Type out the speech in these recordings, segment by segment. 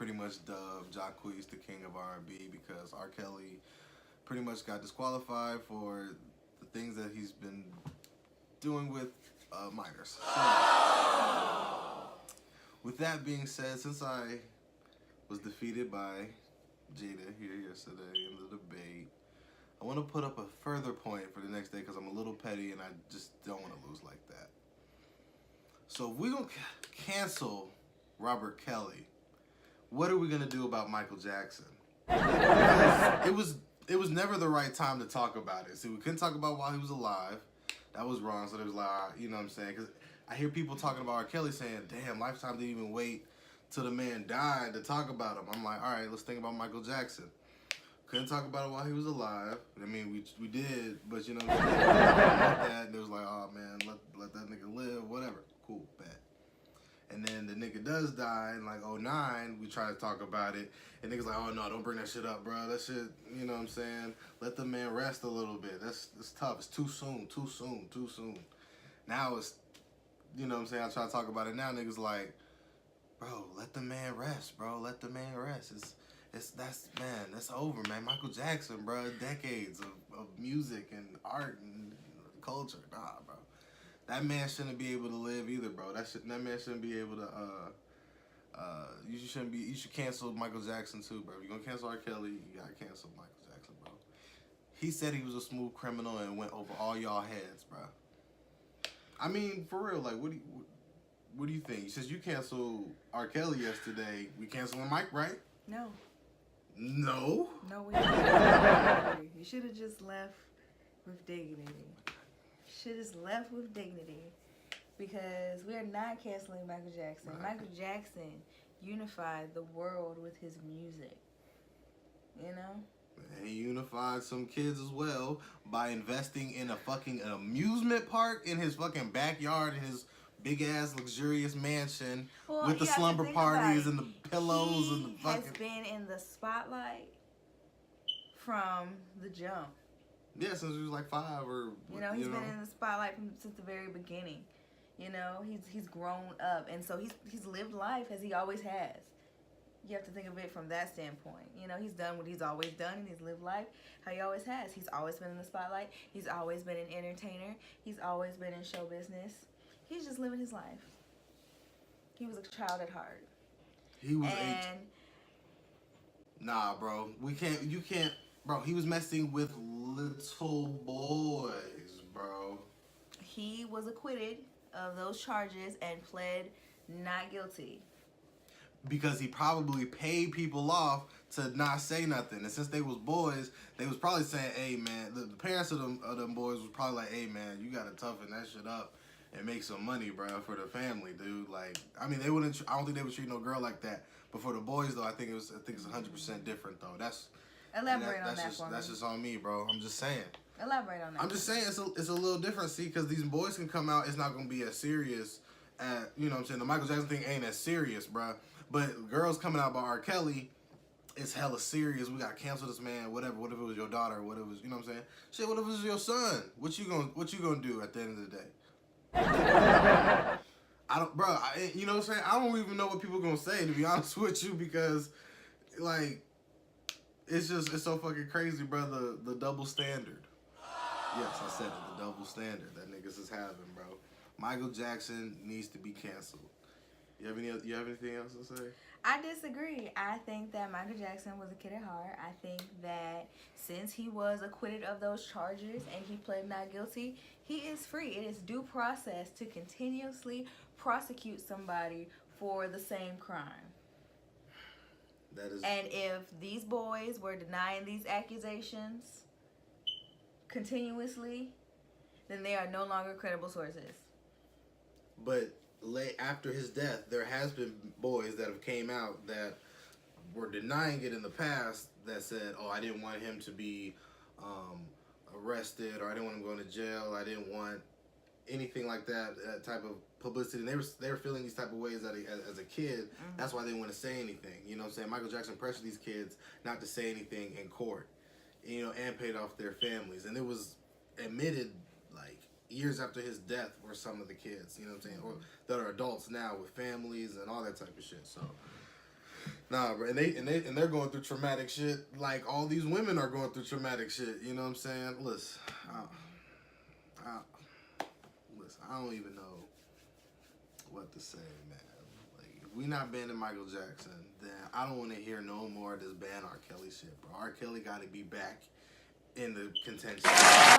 pretty much dubbed Jacquees the king of R&B because R. Kelly pretty much got disqualified for the things that he's been doing with minors. So, with that being said, since I was defeated by Jada here yesterday in the debate, I want to put up a further point for the next day because I'm a little petty and I just don't want to lose like that. So if we're going to cancel Robert Kelly, what are we going to do about Michael Jackson? Because it was never the right time to talk about it. See, we couldn't talk about while he was alive. That was wrong. So there was like, you know what I'm saying? Because I hear people talking about R. Kelly saying, damn, Lifetime didn't even wait till the man died to talk about him. I'm like, all right, let's think about Michael Jackson. Couldn't talk about it while he was alive. I mean, we did, but you know what I'm saying? About that, and it was like, oh man, let that nigga live, whatever. Cool, bet. And then the nigga does die in like '09. We try to talk about it, and niggas like, oh no, don't bring that shit up, bro. That shit, you know what I'm saying? Let the man rest a little bit. It's tough. It's too soon. Now it's, you know what I'm saying? I try to talk about it now. Niggas like, bro, let the man rest, bro. Let the man rest. That's over, man. Michael Jackson, bro. Decades of music and art and culture. Nah, bro. That man shouldn't be able to live either, bro. That man shouldn't be able to. You should cancel Michael Jackson too, bro. If you're gonna cancel R. Kelly, you gotta cancel Michael Jackson, bro. He said he was a smooth criminal and went over all y'all heads, bro. I mean, for real, like, what do you think? Since you canceled R. Kelly yesterday, we canceling Mike, right? No. No? No, we didn't. You should have just left with dignity. Should have just left with dignity. Because we are not canceling Michael Jackson. Right. Michael Jackson unified the world with his music. You know? And he unified some kids as well by investing in a fucking amusement park in his fucking backyard in his big ass luxurious mansion with the slumber parties and the pillows and the fucking. He has been in the spotlight from the jump. Yeah, since he was like 5 or. You know, he's been in the spotlight since the very beginning. You know, he's grown up, and so he's lived life as he always has. You have to think of it from that standpoint. You know, he's done what he's always done, and he's lived life how he always has. He's always been in the spotlight. He's always been an entertainer. He's always been in show business. He's just living his life. He was a child at heart. He was Nah, bro. You can't. Bro, he was messing with little boys, bro. He was acquitted of those charges and pled not guilty. Because he probably paid people off to not say nothing. And since they was boys, they was probably saying, hey, man, the parents of them boys was probably like, hey, man, you got to toughen that shit up and make some money, bro, for the family, dude. Like, I mean, I don't think they would treat no girl like that. But for the boys, though, I think it's 100% different, though. Elaborate on that for me. That's just on me, bro. I'm just saying. Elaborate on that. I'm just saying it's a little different, see, because these boys can come out. It's not going to be as serious you know what I'm saying? The Michael Jackson thing ain't as serious, bro. But girls coming out by R. Kelly, it's hella serious. We got to cancel this man, whatever. What if it was your daughter? What if it was, you know what I'm saying? Shit, what if it was your son? What you gonna do at the end of the day? You know what I'm saying? I don't even know what people gonna say, to be honest with you, because, like, it's so fucking crazy, bro, the double standard. Yes, I said it, the double standard that niggas is having, bro. Michael Jackson needs to be canceled. You have anything else to say? I disagree. I think that Michael Jackson was a kid at heart. I think that since he was acquitted of those charges and he pled not guilty, he is free. It is due process to continuously prosecute somebody for the same crime. That is. And if these boys were denying these accusations continuously, then they are no longer credible sources. But after his death, there has been boys that have came out that were denying it in the past that said, oh, I didn't want him to be arrested, or I didn't want him going to jail, I didn't want anything like that, type of publicity. And they were feeling these type of ways as a kid. Mm-hmm. That's why they didn't want to say anything. You know what I'm saying? Michael Jackson pressured these kids not to say anything in court, you know, and paid off their families. And it was admitted, like, years after his death were some of the kids, you know what I'm saying, or that are adults now with families and all that type of shit. So Nah, bro, and they're going through traumatic shit. Like all these women are going through traumatic shit. You know what I'm saying? Listen, I don't even know what to say, man. Like, if we not banning Michael Jackson, then I don't want to hear no more of this ban R. Kelly shit, bro. R. Kelly got to be back in the contention.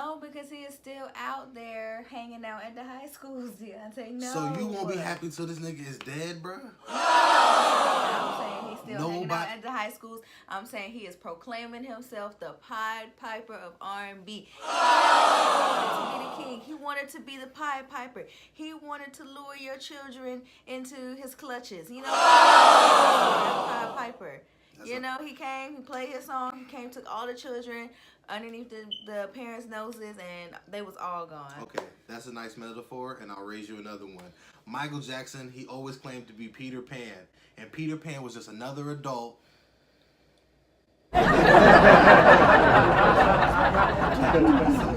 No, because he is still out there hanging out at the high schools, Deontay. No. So you won't be happy till this nigga is dead, bro? I'm saying he's still hanging out at the high schools. I'm saying he is proclaiming himself the Pied Piper of R&B. He wanted to be the king. He wanted to be the Pied Piper. He wanted to lure your children into his clutches. You know, Pied Piper. You know, he came, he played his song, he came, took all the children underneath the parents' noses, and they was all gone. Okay, that's a nice metaphor, and I'll raise you another one. Michael Jackson, he always claimed to be Peter Pan, and Peter Pan was just another adult. Some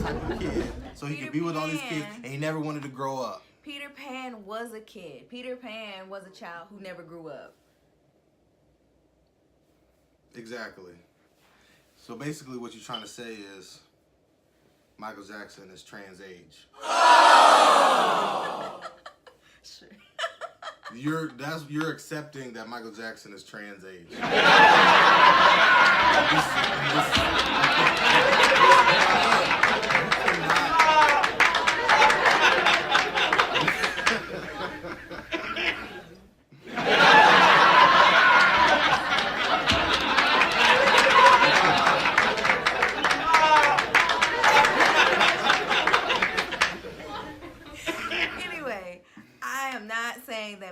type of kid, so he could be with all these kids, and he never wanted to grow up. Peter Pan was a kid. Peter Pan was a child who never grew up. Exactly. So basically what you're trying to say is Michael Jackson is trans age. Sure. You're accepting that Michael Jackson is trans age.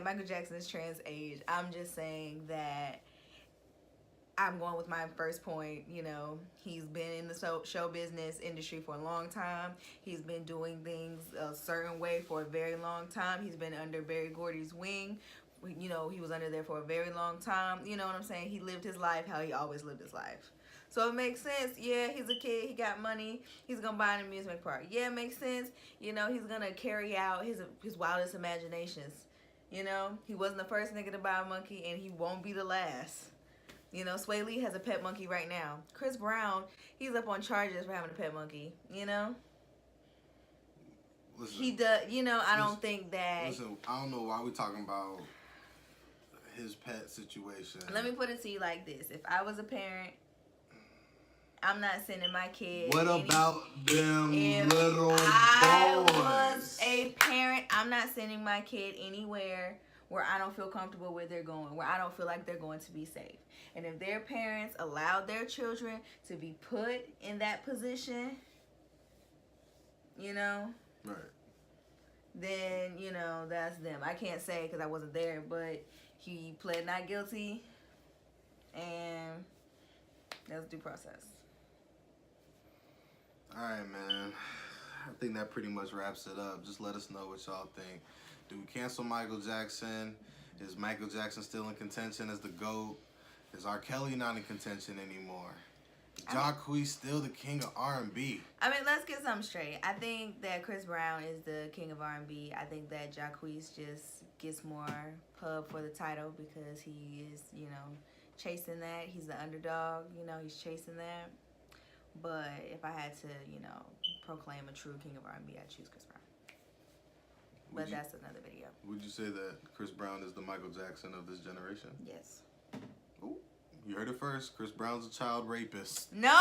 Michael Jackson is trans age. I'm just saying that I'm going with my first point. You know, he's been in the show business industry for a long time. He's been doing things a certain way for a very long time. He's been under Berry Gordy's wing. You know, he was under there for a very long time. You know what I'm saying? He lived his life how he always lived his life. So it makes sense. Yeah, he's a kid. He got money. He's going to buy an amusement park. Yeah, it makes sense. You know, he's going to carry out his wildest imaginations. You know, he wasn't the first nigga to buy a monkey, and he won't be the last. You know, Sway Lee has a pet monkey right now. Chris Brown, he's up on charges for having a pet monkey. You know? Listen, he does. You know, I don't think that... Listen, I don't know why we're talking about his pet situation. Let me put it to you like this. If I was a parent... I'm not sending my kid. What about them little boys? I was a parent. I'm not sending my kid anywhere where I don't feel comfortable where they're going, where I don't feel like they're going to be safe. And if their parents allowed their children to be put in that position, you know, right, then, you know, that's them. I can't say because I wasn't there, but he pled not guilty, and that's due process. All right, man. I think that pretty much wraps it up. Just let us know what y'all think. Do we cancel Michael Jackson? Is Michael Jackson still in contention as the GOAT? Is R. Kelly not in contention anymore? Is Jacquees still the king of R&B? I mean, let's get something straight. I think that Chris Brown is the king of R&B. I think that Jacquees just gets more pub for the title because he is, you know, chasing that. He's the underdog. You know, he's chasing that. But if I had to, you know, proclaim a true king of R&B, I'd choose Chris Brown. But that's another video. Would you say that Chris Brown is the Michael Jackson of this generation? Yes. Ooh, you heard it first. Chris Brown's a child rapist. No!